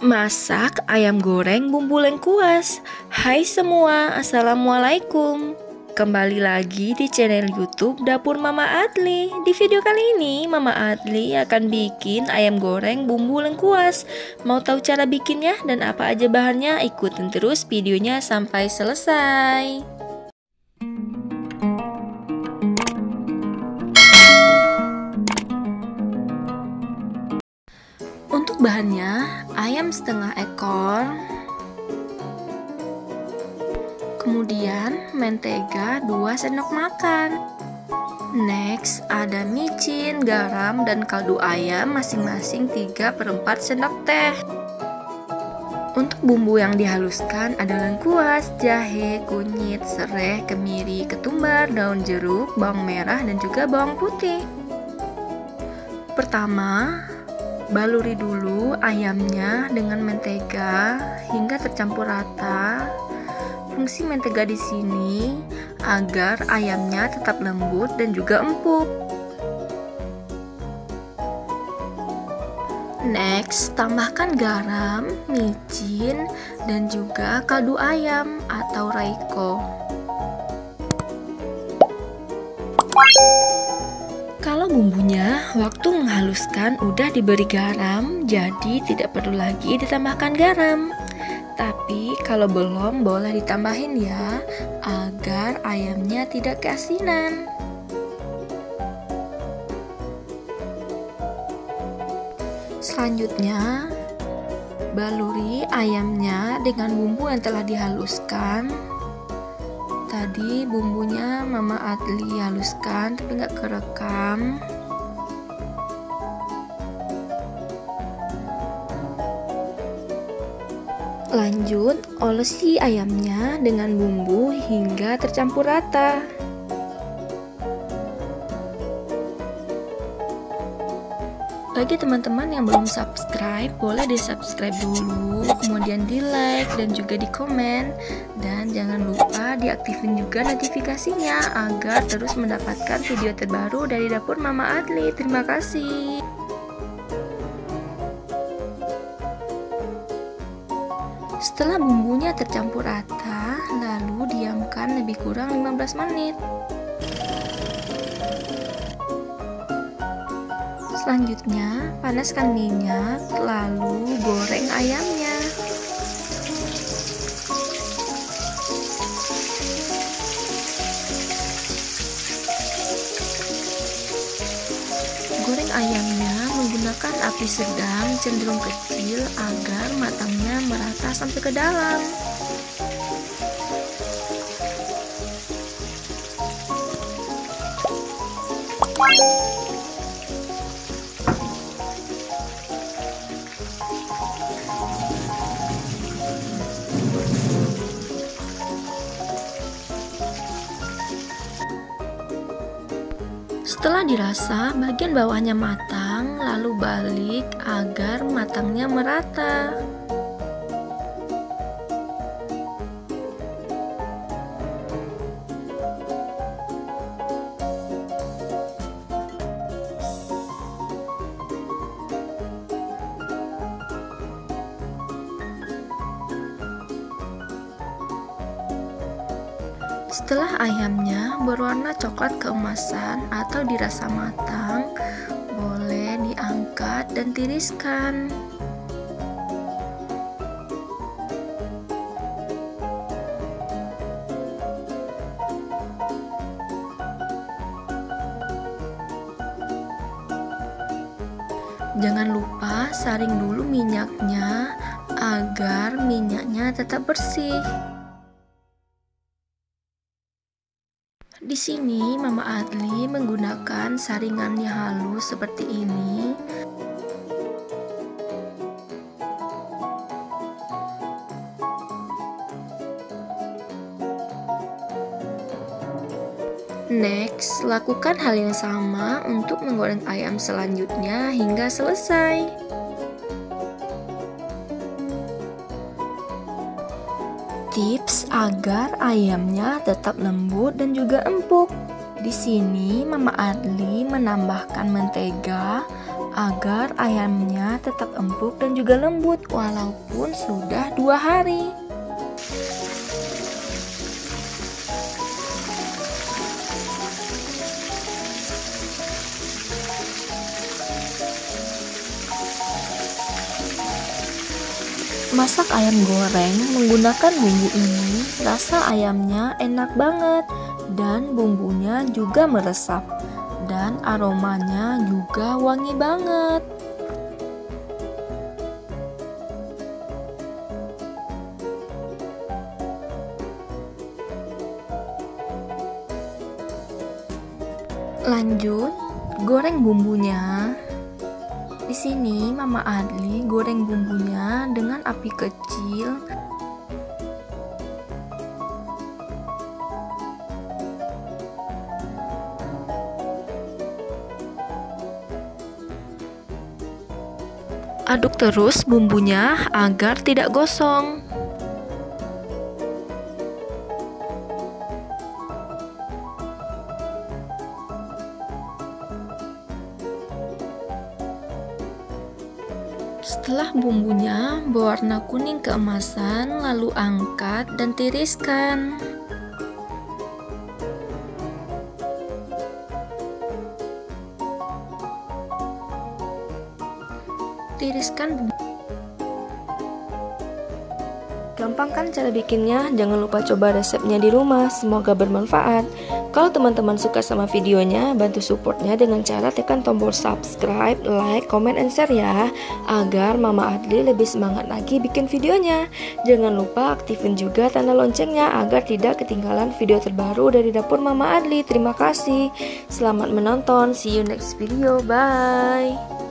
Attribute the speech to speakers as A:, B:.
A: Masak ayam goreng bumbu lengkuas. Hai semua, assalamualaikum. Kembali lagi di channel YouTube Dapur Mama Adli. Di video kali ini Mama Adli akan bikin ayam goreng bumbu lengkuas. Mau tahu cara bikinnya dan apa aja bahannya? Ikutin terus videonya sampai selesai. Untuk bahannya, ayam setengah ekor, kemudian mentega 2 sendok makan. Next, ada micin, garam, dan kaldu ayam masing-masing 3/4 sendok teh. Untuk bumbu yang dihaluskan ada lengkuas, jahe, kunyit, serai, kemiri, ketumbar, daun jeruk, bawang merah, dan juga bawang putih. Pertama, baluri dulu ayamnya dengan mentega hingga tercampur rata. Fungsi mentega di sini agar ayamnya tetap lembut dan juga empuk. Next, tambahkan garam, micin, dan juga kaldu ayam atau Royco. Kalau bumbunya waktu menghaluskan udah diberi garam, jadi tidak perlu lagi ditambahkan garam. Tapi kalau belum boleh ditambahin ya, agar ayamnya tidak keasinan. Selanjutnya, baluri ayamnya dengan bumbu yang telah dihaluskan. Tadi bumbunya Mama Adli haluskan tapi nggak kerekam. Lanjut, olesi ayamnya dengan bumbu hingga tercampur rata. Bagi teman-teman yang belum subscribe, boleh di subscribe dulu, kemudian di like dan juga di komen. Dan jangan lupa diaktifin juga notifikasinya agar terus mendapatkan video terbaru dari Dapur Mama Adli. Terima kasih. Setelah bumbunya tercampur rata, lalu diamkan lebih kurang 15 menit. Selanjutnya, panaskan minyak, lalu goreng ayamnya. Goreng ayamnya menggunakan api sedang cenderung kecil agar matangnya merata sampai ke dalam. Setelah dirasa bagian bawahnya matang, lalu balik agar matangnya merata. Setelah ayamnya berwarna coklat keemasan atau dirasa matang, boleh diangkat dan tiriskan. Jangan lupa saring dulu minyaknya agar minyaknya tetap bersih. Di sini Mama Adli menggunakan saringannya halus seperti ini. Next, lakukan hal yang sama untuk menggoreng ayam selanjutnya hingga selesai. Tips agar ayamnya tetap lembut dan juga empuk. Di sini Mama Adli menambahkan mentega agar ayamnya tetap empuk dan juga lembut walaupun sudah 2 hari. Masak ayam goreng menggunakan bumbu ini, rasa ayamnya enak banget dan bumbunya juga meresap dan aromanya juga wangi banget. Lanjut, goreng bumbunya. Di sini Mama Adli goreng bumbunya dengan api kecil. Aduk terus bumbunya agar tidak gosong. Setelah bumbunya berwarna kuning keemasan, lalu angkat dan tiriskan. Tiriskan bumbu. Gampang kan cara bikinnya? Jangan lupa coba resepnya di rumah. Semoga bermanfaat. Kalau teman-teman suka sama videonya, bantu supportnya dengan cara tekan tombol subscribe, like, comment, and share ya, agar Mama Adli lebih semangat lagi bikin videonya. Jangan lupa aktifin juga tanda loncengnya agar tidak ketinggalan video terbaru dari dapur Mama Adli. Terima kasih. Selamat menonton. See you next video. Bye.